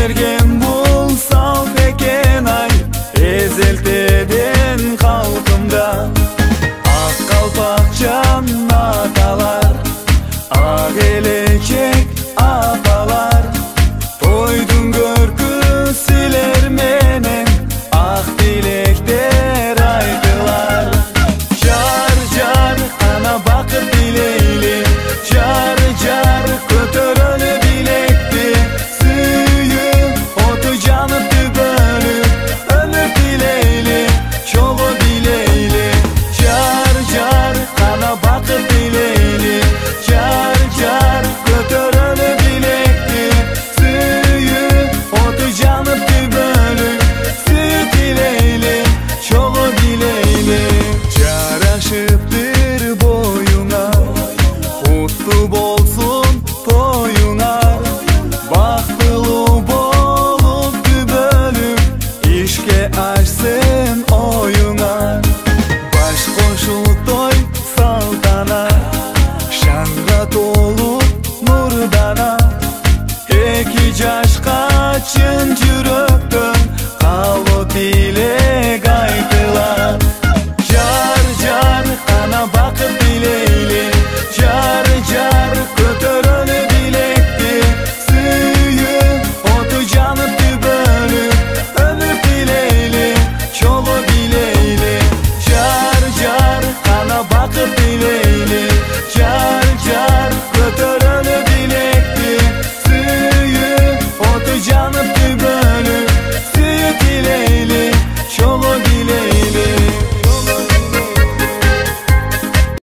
берген бул салт экен ай, эзелтеден калкымда. Ак калпакчан аталар, ак келечек апалар, тойдун көркү силер менен ак тилектер айтылар. Жар жар ана бакыт тилейли, жар жар көтөрөлү билекти, сүйүп оту жанып түбөлүп өмүр тилейли, чогуу тилейли. Жар жар ана бакыт тилейли, жар жар көтөрөлү билекти, сүйүп оту жанып түбөлүп сүйүү тилейли, чогуу тилейли. Жарашыптыр боюңа, куттуу болсун тоюңа, бактылуу болуп түбөлүп ишке ашсын оюңа. Баш кошуу той салтанат, шаңга толуп нурдана, эки жашка чын жүрөк